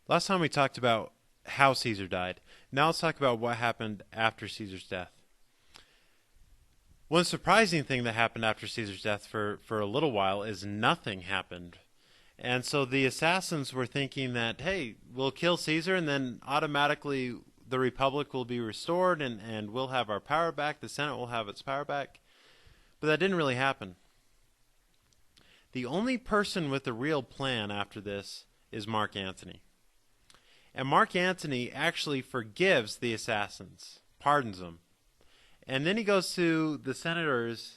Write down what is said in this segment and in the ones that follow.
Last time we talked about how Caesar died. Now let's talk about what happened after Caesar's death. One surprising thing that happened after Caesar's death for a little while is nothing happened. And so the assassins were thinking that, hey, we'll kill Caesar and then automatically the Republic will be restored and we'll have our power back. The Senate will have its power back. But that didn't really happen. The only person with a real plan after this is Mark Antony. And Mark Antony actually forgives the assassins, pardons them. And then he goes to the senators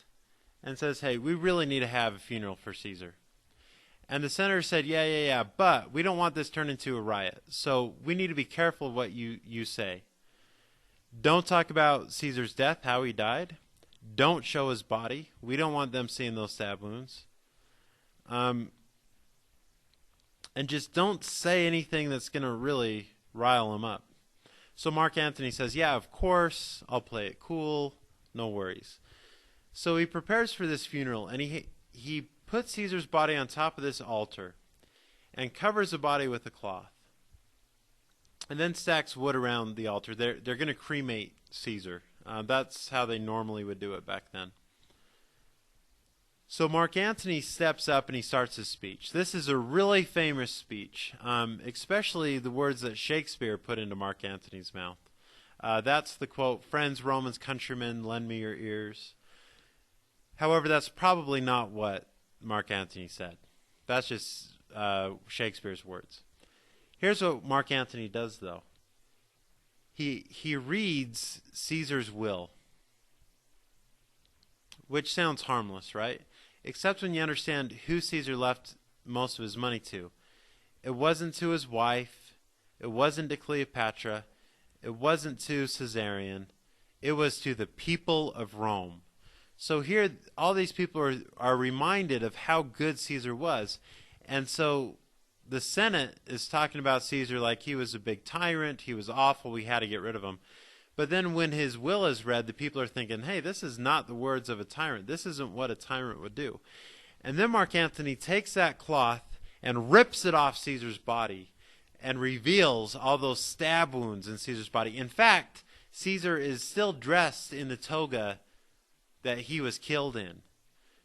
and says, hey, we really need to have a funeral for Caesar. And the senators said, yeah, but we don't want this turned into a riot. So we need to be careful what you say. Don't talk about Caesar's death, how he died. Don't show his body. We don't want them seeing those stab wounds. And just don't say anything that's going to really rile him up. So Mark Antony says, yeah, of course, I'll play it cool, no worries. So he prepares for this funeral, and he puts Caesar's body on top of this altar and covers the body with a cloth. And then stacks wood around the altar. They're going to cremate Caesar. That's how they normally would do it back then. So Mark Antony steps up and he starts his speech. This is a really famous speech, especially the words that Shakespeare put into Mark Antony's mouth. That's the quote, "Friends, Romans, countrymen, lend me your ears." However, that's probably not what Mark Antony said. That's just Shakespeare's words. Here's what Mark Antony does, though. He reads Caesar's will, which sounds harmless, right? Except when you understand who Caesar left most of his money to. It wasn't to his wife. It wasn't to Cleopatra. It wasn't to Caesarion. It was to the people of Rome. So here, all these people are reminded of how good Caesar was. And so the Senate is talking about Caesar like he was a big tyrant. He was awful. We had to get rid of him. But then when his will is read, the people are thinking, hey, this is not the words of a tyrant. This isn't what a tyrant would do. And then Mark Antony takes that cloth and rips it off Caesar's body and reveals all those stab wounds in Caesar's body. In fact, Caesar is still dressed in the toga that he was killed in.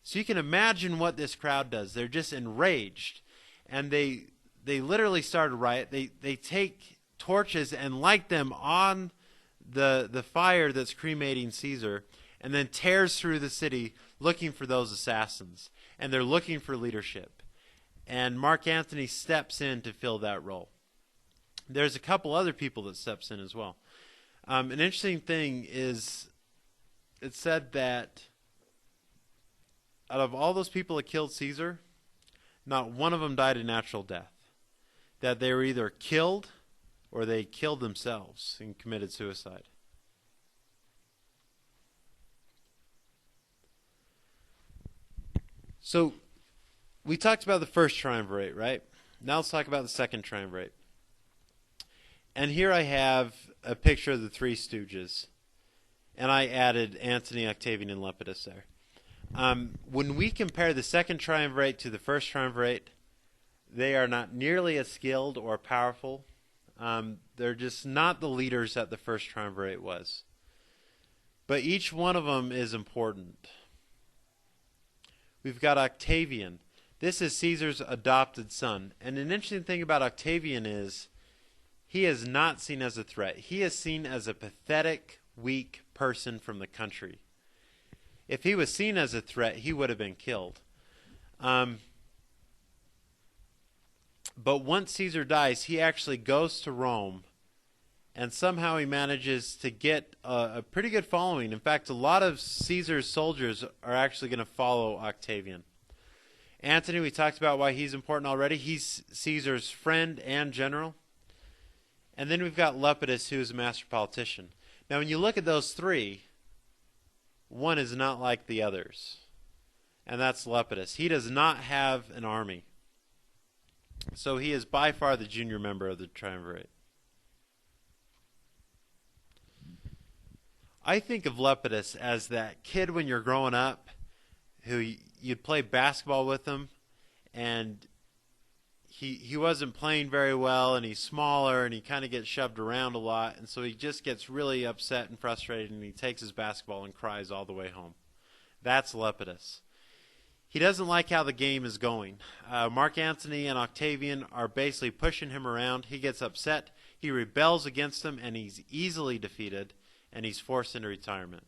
So you can imagine what this crowd does. They're just enraged. And they literally start a riot. They take torches and light them on the fire that's cremating Caesar, and then tears through the city looking for those assassins. And they're looking for leadership. And Mark Antony steps in to fill that role. There's a couple other people that steps in as well. An interesting thing is it said that out of all those people that killed Caesar, not one of them died a natural death. That they were either killed or they killed themselves and committed suicide. So we talked about the first triumvirate, right? Now let's talk about the second triumvirate. And here I have a picture of the Three Stooges. And I added Antony, Octavian, and Lepidus there. When we compare the second triumvirate to the first triumvirate, they are not nearly as skilled or powerful. They're just not the leaders that the first triumvirate was. But each one of them is important. We've got Octavian. This is Caesar's adopted son. And an interesting thing about Octavian is he is not seen as a threat. He is seen as a pathetic, weak person from the country. If he was seen as a threat, he would have been killed. But once Caesar dies, he actually goes to Rome, and somehow he manages to get a pretty good following. In fact, a lot of Caesar's soldiers are actually going to follow Octavian. Antony, we talked about why he's important already. He's Caesar's friend and general. And then we've got Lepidus, who is a master politician. Now, when you look at those three, one is not like the others, and that's Lepidus. He does not have an army. So he is by far the junior member of the triumvirate. I think of Lepidus as that kid when you're growing up who you'd play basketball with him, and he wasn't playing very well, and he's smaller, and he kind of gets shoved around a lot, and so he just gets really upset and frustrated, and he takes his basketball and cries all the way home. That's Lepidus. He doesn't like how the game is going. Mark Antony and Octavian are basically pushing him around. He gets upset. He rebels against them, and he's easily defeated, and he's forced into retirement.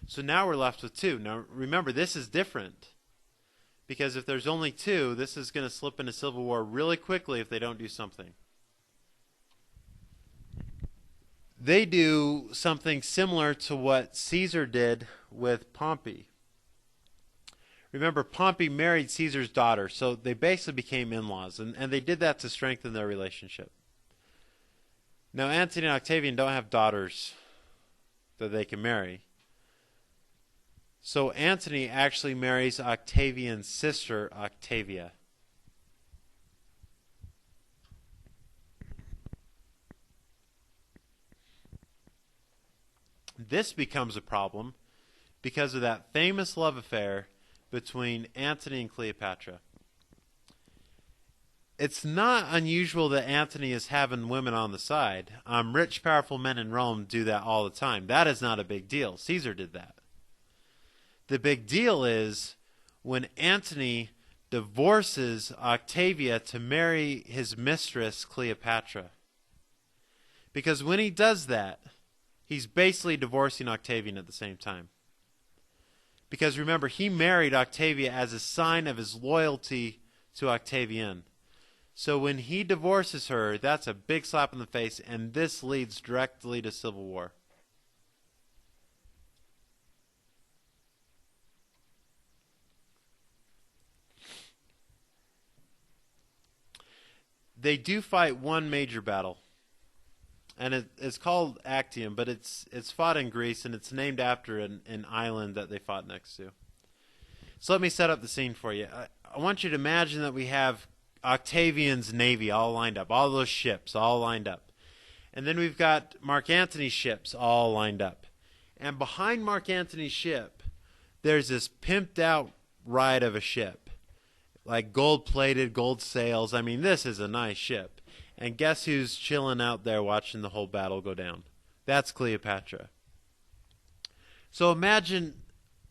So now we're left with two. Now remember, this is different, because if there's only two, this is going to slip into civil war really quickly if they don't do something. They do something similar to what Caesar did with Pompey. Remember, Pompey married Caesar's daughter, so they basically became in-laws, and they did that to strengthen their relationship. Now, Antony and Octavian don't have daughters that they can marry. So Antony actually marries Octavian's sister, Octavia. This becomes a problem because of that famous love affair between Antony and Cleopatra. It's not unusual that Antony is having women on the side. Rich, powerful men in Rome do that all the time. That is not a big deal. Caesar did that. The big deal is when Antony divorces Octavia to marry his mistress, Cleopatra. Because when he does that, he's basically divorcing Octavian at the same time. Because remember, he married Octavia as a sign of his loyalty to Octavian. So when he divorces her, that's a big slap in the face, and this leads directly to civil war. They do fight one major battle, and it's called Actium, but it's fought in Greece, and it's named after an island that they fought next to. So let me set up the scene for you. I want you to imagine that we have Octavian's navy all lined up, all those ships all lined up. And then we've got Mark Antony's ships all lined up. And behind Mark Antony's ship, there's this pimped out ride of a ship. Like gold-plated, gold sails. I mean, this is a nice ship. And guess who's chilling out there watching the whole battle go down? That's Cleopatra. So imagine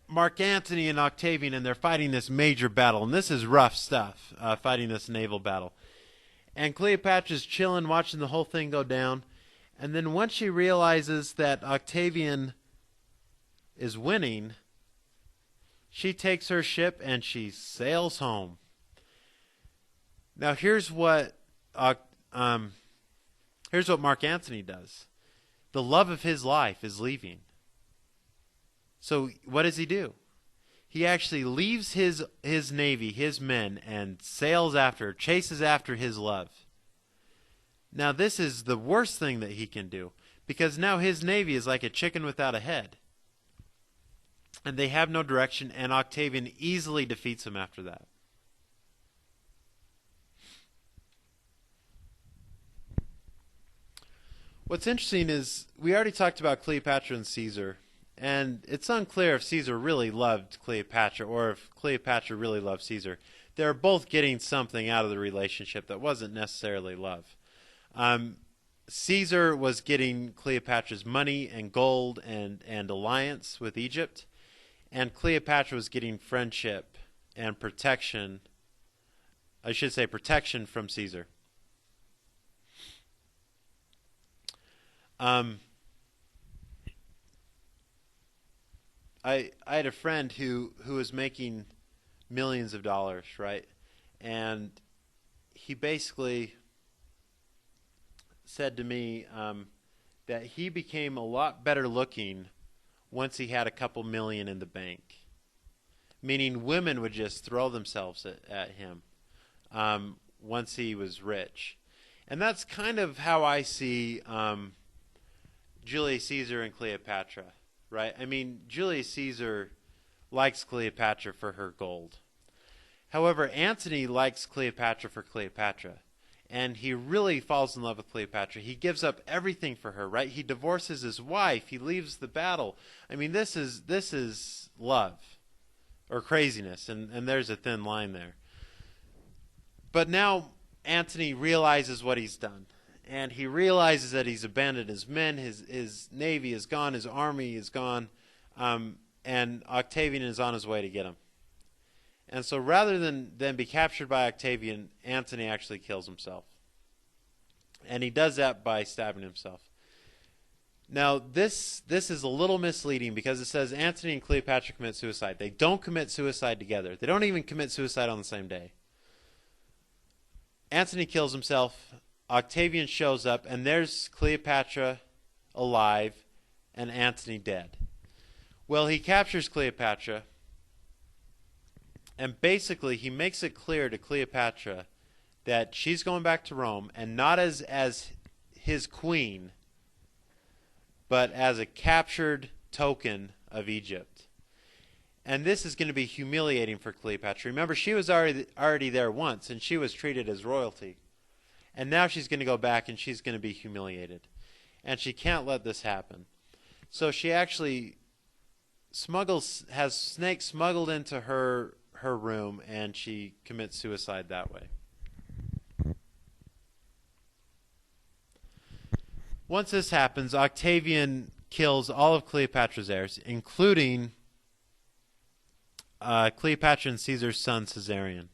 Mark Antony and Octavian, and they're fighting this major battle. And this is rough stuff, fighting this naval battle. And Cleopatra's chilling, watching the whole thing go down. And then once she realizes that Octavian is winning, she takes her ship and she sails home. Now here's what Mark Antony does. The love of his life is leaving. So what does he do? He actually leaves his navy, his men, and sails after, chases after his love. Now this is the worst thing that he can do, because now his navy is like a chicken without a head. And they have no direction, and Octavian easily defeats him after that. What's interesting is we already talked about Cleopatra and Caesar, and it's unclear if Caesar really loved Cleopatra or if Cleopatra really loved Caesar. They're both getting something out of the relationship that wasn't necessarily love. Caesar was getting Cleopatra's money and gold and alliance with Egypt, and Cleopatra was getting friendship and protection. I should say protection from Caesar. I had a friend who was making millions of dollars, right? And he basically said to me that he became a lot better looking once he had a couple million in the bank. Meaning women would just throw themselves at him once he was rich. And that's kind of how I see Julius Caesar and Cleopatra, right? I mean, Julius Caesar likes Cleopatra for her gold. However, Antony likes Cleopatra for Cleopatra. And he really falls in love with Cleopatra. He gives up everything for her, right? He divorces his wife. He leaves the battle. I mean, this is love or craziness, and there's a thin line there. But now Antony realizes what he's done. And he realizes that he's abandoned his men, his navy is gone, his army is gone, and Octavian is on his way to get him. And so rather than be captured by Octavian, Antony actually kills himself. And he does that by stabbing himself. Now, this is a little misleading because it says Antony and Cleopatra commit suicide. They don't commit suicide together. They don't even commit suicide on the same day. Antony kills himself. Octavian shows up, and there's Cleopatra alive and Antony dead. Well, he captures Cleopatra, and basically he makes it clear to Cleopatra that she's going back to Rome, and not as his queen, but as a captured token of Egypt. And this is going to be humiliating for Cleopatra. Remember, she was already there once, and she was treated as royalty. And now she's going to go back, and she's going to be humiliated. And she can't let this happen. So she actually has snakes smuggled into her room, and she commits suicide that way. Once this happens, Octavian kills all of Cleopatra's heirs, including Cleopatra and Caesar's son Caesarion.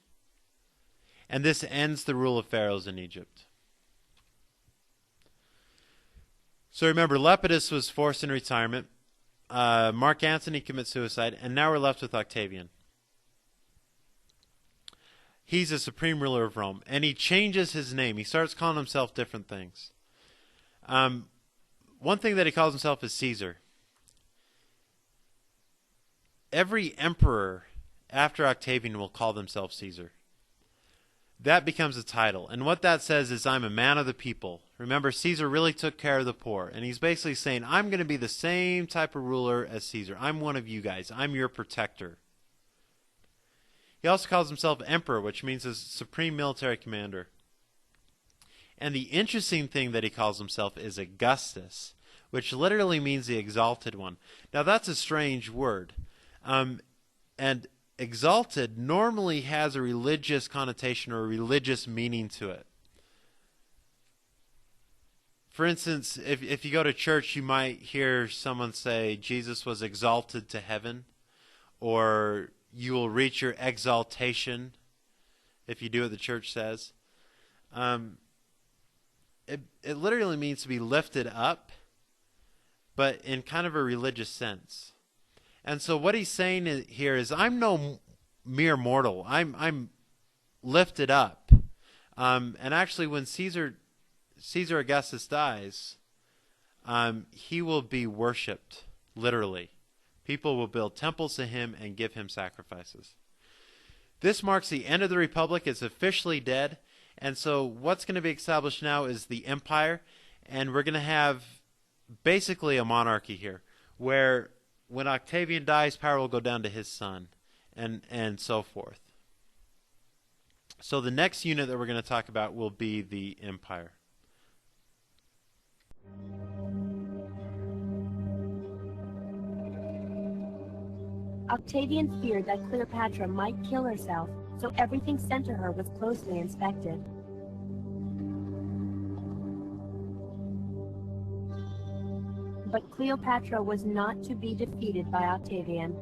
And this ends the rule of pharaohs in Egypt. So remember, Lepidus was forced into retirement. Mark Antony commits suicide, and now we're left with Octavian. He's a supreme ruler of Rome, and he changes his name. He starts calling himself different things. One thing that he calls himself is Caesar. Every emperor after Octavian will call themselves Caesar. That becomes a title. And what that says is, I'm a man of the people. Remember, Caesar really took care of the poor. And he's basically saying, I'm going to be the same type of ruler as Caesar. I'm one of you guys. I'm your protector. He also calls himself emperor, which means a supreme military commander. And the interesting thing that he calls himself is Augustus, which literally means the exalted one. Now, that's a strange word. And exalted normally has a religious connotation or a religious meaning to it. For instance, if you go to church, you might hear someone say Jesus was exalted to heaven, or you will reach your exaltation if you do what the church says. It literally means to be lifted up, but in kind of a religious sense. And so what he's saying here is, I'm no mere mortal. I'm lifted up. And actually, when Caesar Augustus dies, he will be worshipped, literally. People will build temples to him and give him sacrifices. This marks the end of the Republic. It's officially dead. And so what's going to be established now is the empire. And we're going to have basically a monarchy here, where when Octavian dies, power will go down to his son, and so forth. So the next unit that we're going to talk about will be the empire. Octavian feared that Cleopatra might kill herself, so everything sent to her was closely inspected. But Cleopatra was not to be defeated by Octavian.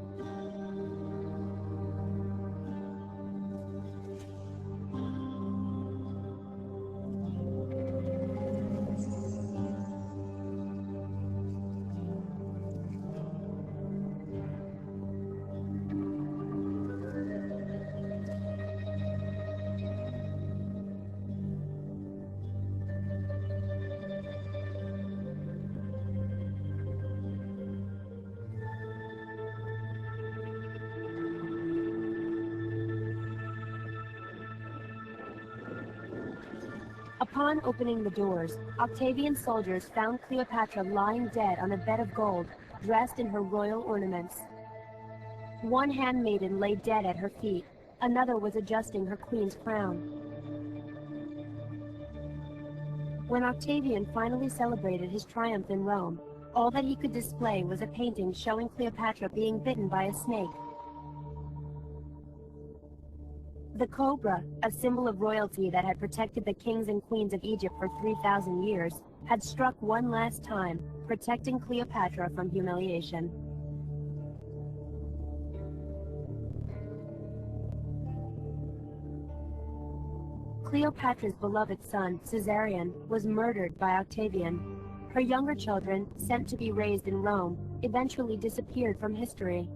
Upon opening the doors, Octavian's soldiers found Cleopatra lying dead on a bed of gold, dressed in her royal ornaments. One handmaiden lay dead at her feet, another was adjusting her queen's crown. When Octavian finally celebrated his triumph in Rome, all that he could display was a painting showing Cleopatra being bitten by a snake. The cobra, a symbol of royalty that had protected the kings and queens of Egypt for 3,000 years, had struck one last time, protecting Cleopatra from humiliation. Cleopatra's beloved son, Caesarion, was murdered by Octavian. Her younger children, sent to be raised in Rome, eventually disappeared from history.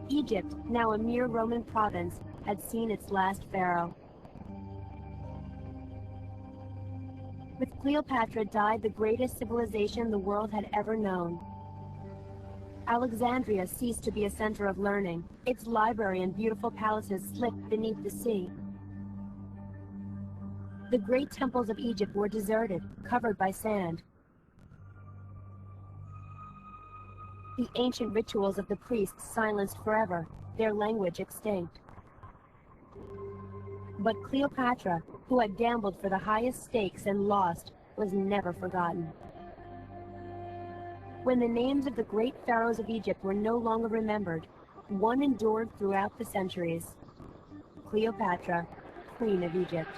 Egypt, now a mere Roman province, had seen its last pharaoh. With Cleopatra died the greatest civilization the world had ever known. Alexandria ceased to be a center of learning. Its library and beautiful palaces slipped beneath the sea. The great temples of Egypt were deserted, covered by sand. The ancient rituals of the priests silenced forever, their language extinct. But Cleopatra, who had gambled for the highest stakes and lost, was never forgotten. When the names of the great pharaohs of Egypt were no longer remembered, one endured throughout the centuries: Cleopatra, Queen of Egypt.